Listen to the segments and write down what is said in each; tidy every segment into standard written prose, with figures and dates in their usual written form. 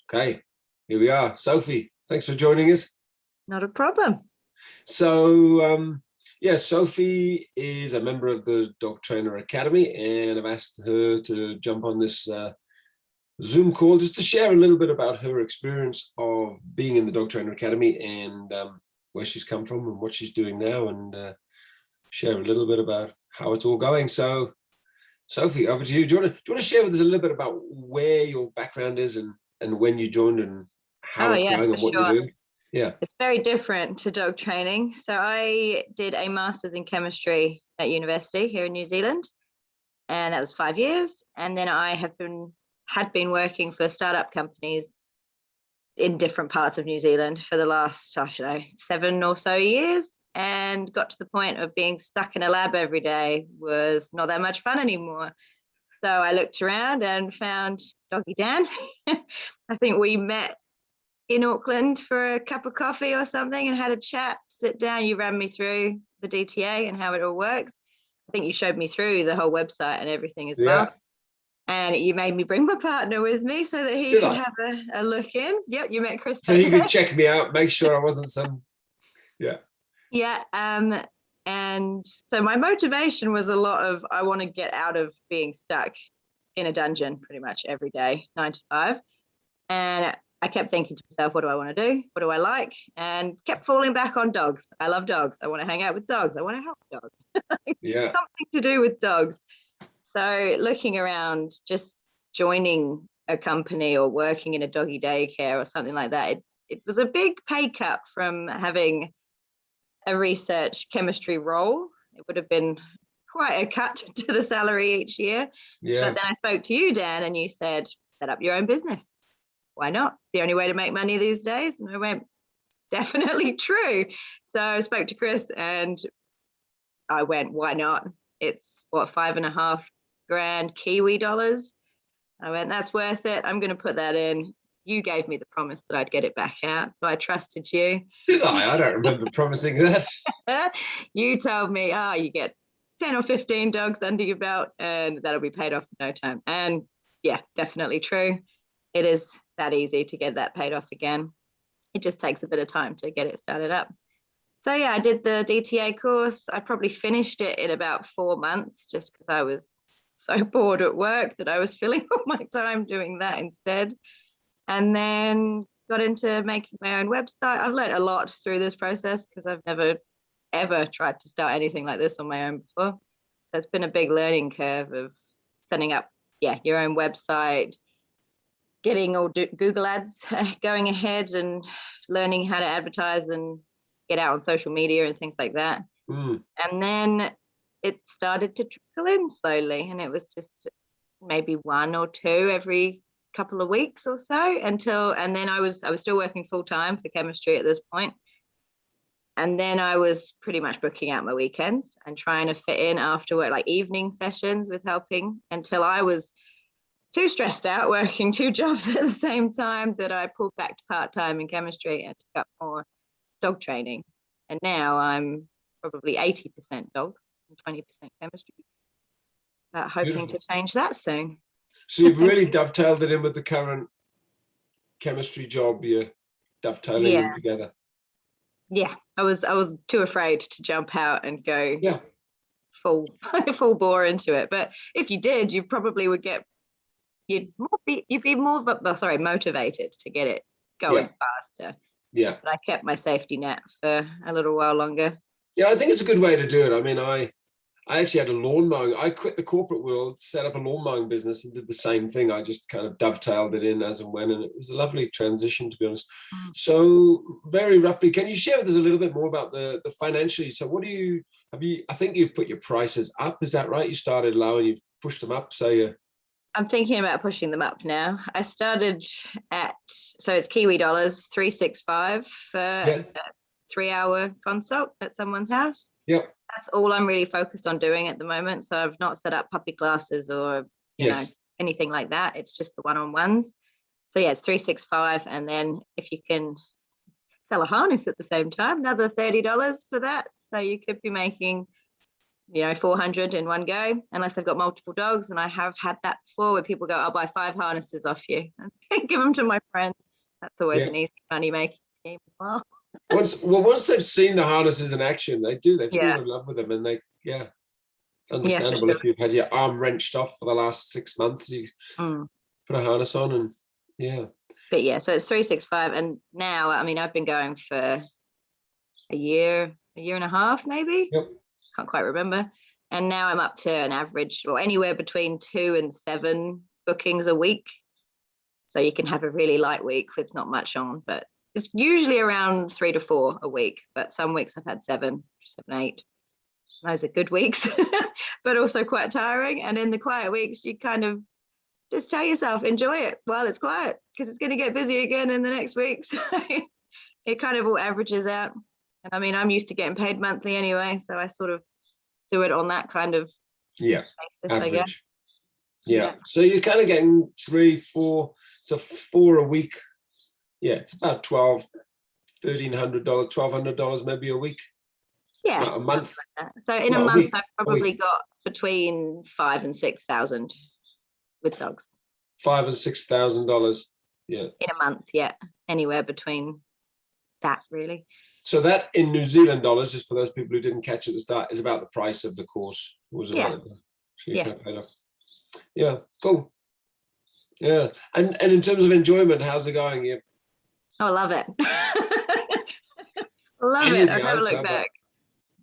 Okay, here we are. Sophie, thanks for joining us. Not a problem. So, Sophie is a member of the Dog Trainer Academy, and I've asked her to jump on this Zoom call just to share a little bit about her experience of being in the Dog Trainer Academy and where she's come from and what she's doing now, and share a little bit about how it's all going. So, Sophie, over to you. Do you want to share with us a little bit about where your background is and when you joined and how Oh it's yeah, going for and what you're sure. doing? Yeah. It's very different to dog training. So I did a master's in chemistry at university here in New Zealand, and that was 5 years. And then I had been working for startup companies in different parts of New Zealand for the last, 7 or so years, and got to the point of being stuck in a lab every day was not that much fun anymore. So I looked around and found Doggy Dan. I think we met in Auckland for a cup of coffee or something and had a chat, sit down. You ran me through the DTA and how it all works. I think you showed me through the whole website and everything as well. And you made me bring my partner with me so that he could have a look in. Yep, you met Chris. So he could check me out, make sure I wasn't some, yeah. Yeah, and so my motivation was a lot of, I want to get out of being stuck in a dungeon pretty much every day, 9 to 5. And I kept thinking to myself, what do I want to do? What do I like? And kept falling back on dogs. I love dogs. I want to hang out with dogs. I want to help dogs. Yeah. Something to do with dogs. So looking around, just joining a company or working in a doggy daycare or something like that, it was a big pay cut from having a research chemistry role. It would have been quite a cut to the salary each year. Yeah. But then I spoke to you, Dan, and you said, set up your own business. Why not? It's the only way to make money these days. And I went, definitely true. So I spoke to Chris and I went, why not? It's what, 5.5 grand Kiwi dollars. I went, that's worth it. I'm going to put that in. You gave me the promise that I'd get it back out. So I trusted you. Did I? I don't remember promising that. You told me, you get 10 or 15 dogs under your belt and that'll be paid off in no time. And yeah, definitely true. It is that easy to get that paid off again. It just takes a bit of time to get it started up. So yeah, I did the DTA course. I probably finished it in about 4 months just because I was so bored at work that I was filling all my time doing that instead. And then got into making my own website. I've learned a lot through this process because I've never, ever tried to start anything like this on my own before. So it's been a big learning curve of setting up, your own website, getting all Google ads going ahead and learning how to advertise and get out on social media and things like that. And then it started to trickle in slowly, and it was just maybe 1 or 2 every couple of weeks or so and then I was still working full time for chemistry at this point. And then I was pretty much booking out my weekends and trying to fit in after work, like evening sessions with helping, until I was too stressed out working 2 jobs at the same time that I pulled back to part-time in chemistry and took up more dog training. And now I'm probably 80% dogs and 20% chemistry, but hoping to change that soon. So you've really dovetailed it in with the current chemistry job. You're dovetailing them together. Yeah, I was too afraid to jump out and go full bore into it. But if you did, you probably would get you'd be more motivated to get it going faster. Yeah. But I kept my safety net for a little while longer. Yeah, I think it's a good way to do it. I mean, I actually had a lawn mowing. I quit the corporate world, set up a lawn mowing business and did the same thing. I just kind of dovetailed it in as and when, and it was a lovely transition, to be honest. So very roughly, can you share with us a little bit more about the financially? So what I think you've put your prices up, is that right? You started low and you've pushed them up, so I'm thinking about pushing them up now. I started so it's Kiwi dollars, 365 for a 3-hour consult at someone's house. Yep. That's all I'm really focused on doing at the moment. So I've not set up puppy classes or you know anything like that. It's just the one-on-ones. So yeah, it's 365, and then if you can sell a harness at the same time, another $30 for that. So you could be making 400 in one go, unless I've got multiple dogs. And I have had that before where people go, I'll buy 5 harnesses off you and give them to my friends. That's always an easy money making scheme as well. Once they've seen the harnesses in action, they fall in love with them, and it's understandable. If you've had your arm wrenched off for the last 6 months, you put a harness on, and But yeah, so it's 365, and now I've been going for a year and a half, maybe. Yep. Can't quite remember. And now I'm up to an average, or anywhere between 2 and 7 bookings a week. So you can have a really light week with not much on, but it's usually around 3 to 4 a week. But some weeks I've had 7, 8. Those are good weeks, but also quite tiring. And in the quiet weeks, you kind of just tell yourself, enjoy it while it's quiet, because it's going to get busy again in the next week. So it kind of all averages out. And I'm used to getting paid monthly anyway, so I sort of do it on that kind of basis, average. I guess. Yeah. So you're kind of getting 3, 4, so 4 a week. Yeah, it's about $1,300, $1,200 maybe a week. Yeah, a month. Like that. So in a month, I've probably got between 5,000 and 6,000 with dogs. $5,000 and $6,000. Yeah. In a month, yeah, anywhere between that, really. So that in New Zealand dollars, just for those people who didn't catch at the start, is about the price of the course. Was it? So you kind of paid off. Yeah, cool. Yeah, and in terms of enjoyment, how's it going? Yeah. Oh, I love it. Love it. I'll never look back.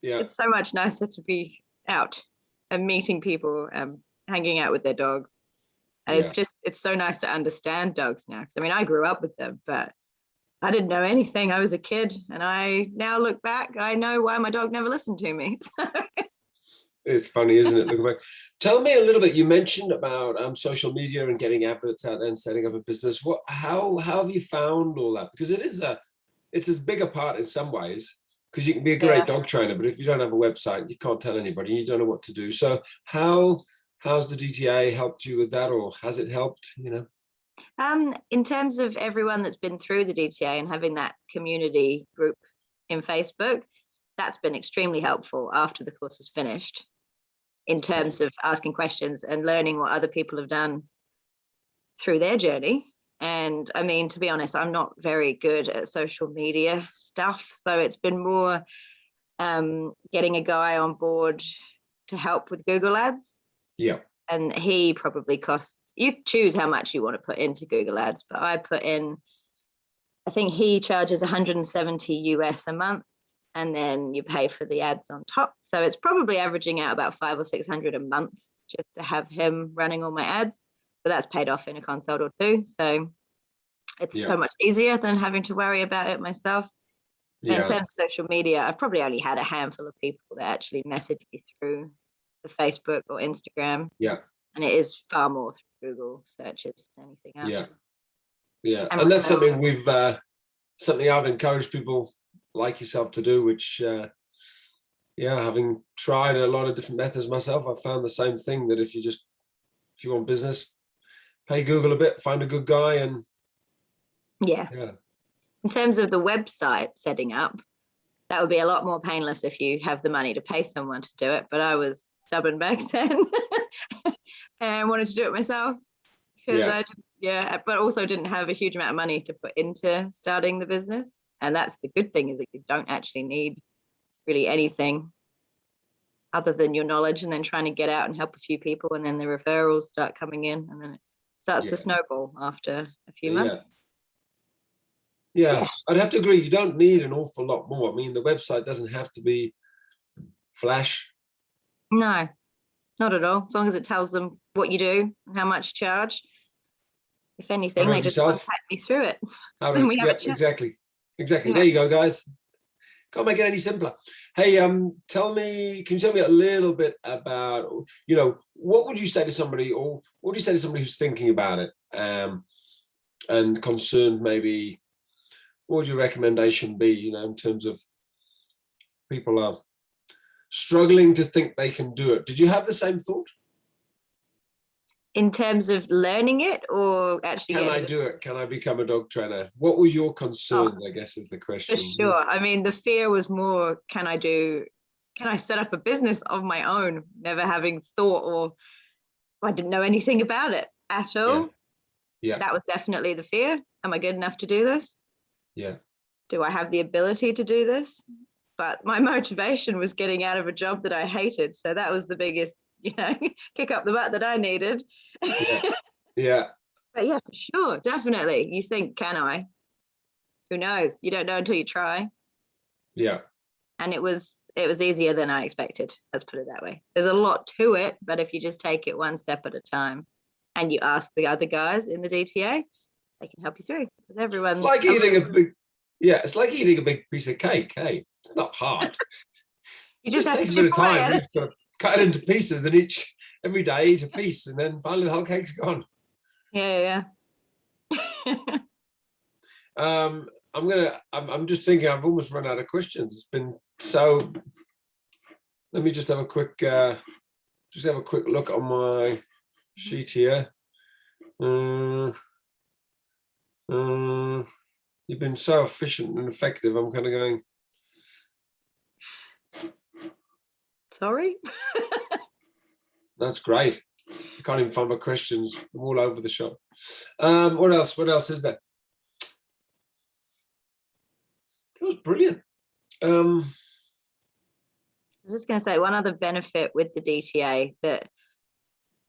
Yeah, it's so much nicer to be out and meeting people, hanging out with their dogs. And it's so nice to understand dogs now. Because I grew up with them, but I didn't know anything. I was a kid, and I now look back, I know why my dog never listened to me. It's funny, isn't it? Looking back. Tell me a little bit. You mentioned about social media and getting adverts out there and setting up a business. How have you found all that? Because it's as big a part in some ways. Because you can be a great dog trainer, but if you don't have a website, you can't tell anybody. You don't know what to do. So how's the DTA helped you with that, or has it helped? In terms of everyone that's been through the DTA and having that community group in Facebook, that's been extremely helpful after the course is finished, in terms of asking questions and learning what other people have done through their journey. And to be honest, I'm not very good at social media stuff. So it's been more getting a guy on board to help with Google Ads. Yeah. And he probably costs, you choose how much you want to put into Google Ads, but I think he charges 170 US a month, and then you pay for the ads on top. So it's probably averaging out about 500 or 600 a month just to have him running all my ads. But that's paid off in a consult or 2. So it's so much easier than having to worry about it myself. In terms of social media, I've probably only had a handful of people that actually message me through the Facebook or Instagram. Yeah. And it is far more through Google searches than anything else. Yeah. Yeah. And that's something something I've encouraged people like yourself to do, which having tried a lot of different methods myself, I've found the same thing, that if you want business, pay Google a bit, find a good guy, and in terms of the website setting up, that would be a lot more painless if you have the money to pay someone to do it. But I was stubborn back then and wanted to do it myself, because but also didn't have a huge amount of money to put into starting the business. And that's the good thing, is that you don't actually need really anything other than your knowledge, and then trying to get out and help a few people, and then the referrals start coming in, and then it starts to snowball after a few months. Yeah, I'd have to agree. You don't need an awful lot more. The website doesn't have to be flash. No, not at all. As long as it tells them what you do and how much you charge. If anything, they just contact me through it. Then we have a chat. Exactly. There you go, guys. Can't make it any simpler. Hey, can you tell me a little bit about, what would you say to somebody, or what would you say to somebody who's thinking about it and concerned maybe? What would your recommendation be, in terms of people are struggling to think they can do it? Did you have the same thought? In terms of learning it, or actually can I do it? Can I become a dog trainer? What were your concerns, I guess, is the question. For sure. The fear was more, can I do can I set up a business of my own, never having thought, or I didn't know anything about it at all. Yeah. That was definitely the fear. Am I good enough to do this? Yeah. Do I have the ability to do this? But my motivation was getting out of a job that I hated. So that was the biggest, kick up the butt that I needed. Yeah. Yeah. But yeah, for sure, definitely. You think, can I? Who knows? You don't know until you try. Yeah. And it was easier than I expected. Let's put it that way. There's a lot to it, but if you just take it one step at a time and you ask the other guys in the DTA, they can help you through. Because everyone's It's like eating it's like eating a big piece of cake. Hey, it's not hard. you just have to takes a bit chip of away time. at You it. just got to cut it into pieces, and every day eat a piece, and then finally the whole cake's gone. Yeah. I'm just thinking I've almost run out of questions. It's been so. Let me just have a quick look on my sheet here. You've been so efficient and effective. I'm kind of going. Sorry. That's great. I can't even find my questions. I'm all over the shop. What else? What else is there? It was brilliant. I was just going to say one other benefit with the DTA that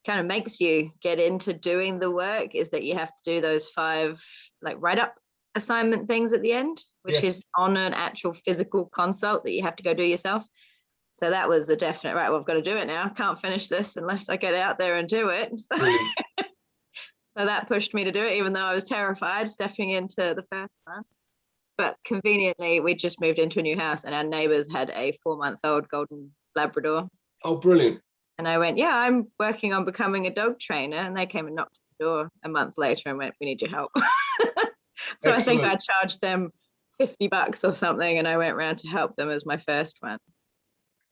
kind of makes you get into doing the work is that you have to do those 5 write-up assignment things at the end, which is on an actual physical consult that you have to go do yourself. So that was a definite, right, well, I've got to do it now. I can't finish this unless I get out there and do it. So, so that pushed me to do it, even though I was terrified stepping into the first one. But conveniently, we just moved into a new house and our neighbors had a 4-month-old golden Labrador. Oh, brilliant. And I went, yeah, I'm working on becoming a dog trainer. And they came and knocked at the door a month later and went, we need your help. So excellent. I think I charged them $50 or something. And I went around to help them as my first one.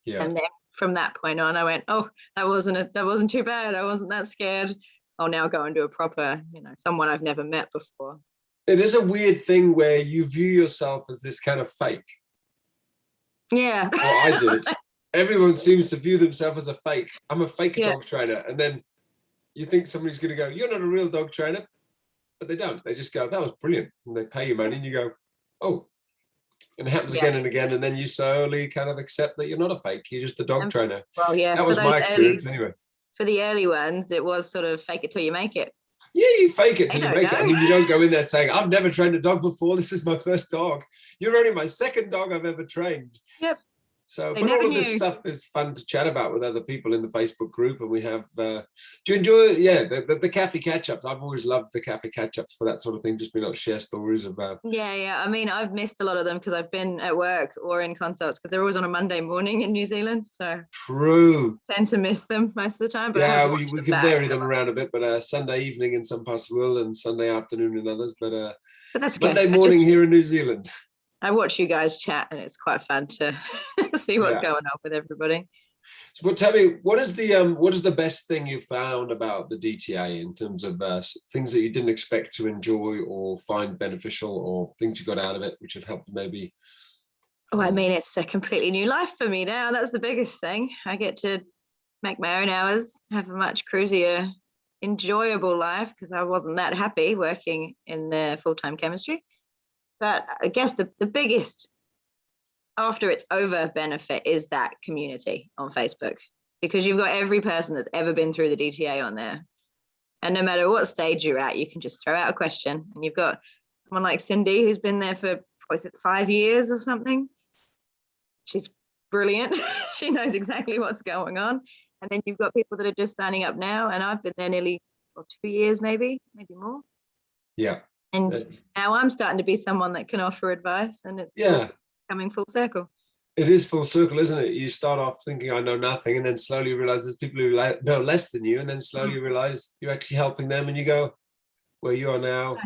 Yeah. And then from that point on, I went, oh, that wasn't too bad. I wasn't that scared. I'll now go and do a proper, someone I've never met before. It is a weird thing where you view yourself as this kind of fake. Yeah. Well, I did. Everyone seems to view themselves as a fake. I'm a fake dog trainer. And then you think somebody's going to go, you're not a real dog trainer. But they don't. They just go, that was brilliant. And they pay you money and you go, oh. And it happens again and again. And then you slowly kind of accept that you're not a fake. You're just a dog trainer. Well, yeah. That was my experience anyway. For the early ones, it was sort of fake it till you make it. Yeah, you fake it till you make it. I mean, you don't go in there saying, I've never trained a dog before. This is my first dog. You're only my second dog I've ever trained. Yep. So, but all of this stuff is fun to chat about with other people in the Facebook group. And we have, do you enjoy, the cafe catch-ups? I've always loved the cafe catch-ups for that sort of thing, just being able to share stories about. Yeah. I mean, I've missed a lot of them because I've been at work or in consults because they're always on a Monday morning in New Zealand. So true. I tend to miss them most of the time. But yeah, we can vary them around a bit, but Sunday evening in some parts of the world and Sunday afternoon in others. But that's Monday morning here in New Zealand. I watch you guys chat and it's quite fun to see what's going on with everybody. So tell me, what is the best thing you found about the DTA in terms of things that you didn't expect to enjoy or find beneficial, or things you got out of it which have helped maybe? Oh, I mean, it's a completely new life for me now. That's the biggest thing. I get to make my own hours, have a much cruisier, enjoyable life because I wasn't that happy working in the full-time chemistry. But I guess the biggest after it's over benefit is that community on Facebook, because you've got every person that's ever been through the DTA on there. And no matter what stage you're at, you can just throw out a question. And you've got someone like Cindy, who's been there for, 5 years or something. She's brilliant. She knows exactly what's going on. And then you've got people that are just signing up now. And I've been there nearly 2 years, maybe more. Yeah. And now I'm starting to be someone that can offer advice, and it's coming full circle. It is full circle, isn't it? You start off thinking I know nothing, and then slowly realize there's people who know less than you, and then slowly realize you're actually helping them, and you go, where you are now.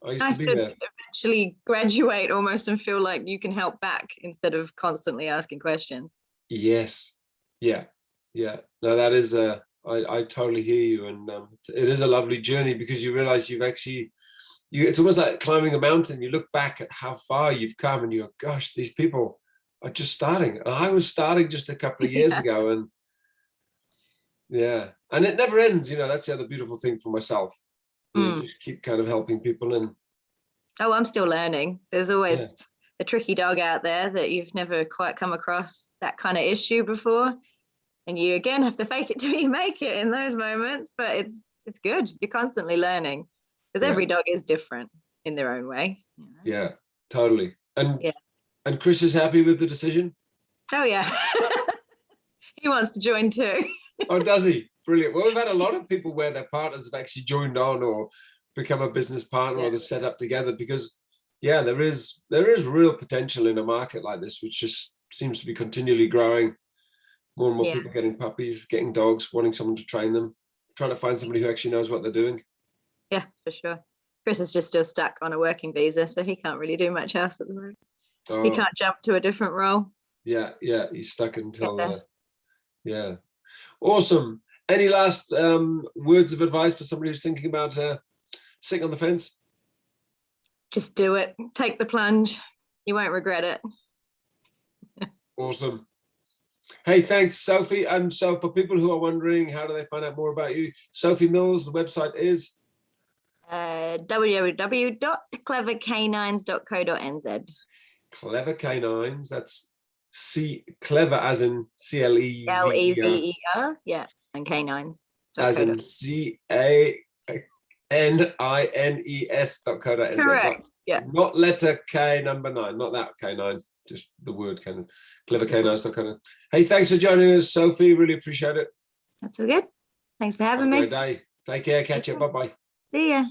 I used to be there. Eventually graduate almost and feel like you can help back instead of constantly asking questions. Yes. Yeah. No, that is I totally hear you, and it is a lovely journey because you realize you've actually. It's almost like climbing a mountain. You look back at how far you've come and you go, gosh, these people are just starting. I was starting just a couple of years Yeah. ago, and yeah, and it never ends. That's the other beautiful thing for myself. Just keep kind of helping people, and Oh, I'm still learning. There's always yeah, a tricky dog out there that you've never quite come across that kind of issue before. And you again have to fake it till you make it in those moments. But it's good. You're constantly learning because yeah, every dog is different in their own way. yeah, totally. And Yeah. and Chris is happy with the decision. Oh yeah. He wants to join too. Oh, does he? Brilliant. Well, we've had a lot of people where their partners have actually joined on or become a business partner, or they've set up together, because yeah, there is real potential in a market like this, which just seems to be continually growing. More and more people getting puppies, getting dogs, wanting someone to train them, trying to find somebody who actually knows what they're doing. Yeah, for sure. Chris is just still stuck on a working visa, so he can't really do much else at the moment. He can't jump to a different role. Yeah, he's stuck until yeah. Awesome. Any last words of advice for somebody who's thinking about sitting on the fence? Just do it. Take the plunge. You won't regret it. Awesome. Hey, thanks, Sophie. And so for people who are wondering, how do they find out more about you? Sophie Mills, the website is? www.clevercanines.co.nz. Clever Canines. That's clever as in CLEVER. Lever, yeah, and canines. As in CANINES.co.nz. Correct. Yeah. Not letter K number 9, not that K9, just the word kind of clevercanines.co.nz. Hey, thanks for joining us, Sophie. Really appreciate it. That's all good. Thanks for having me. Have a great day. Take care. Catch you. Bye-bye. See ya.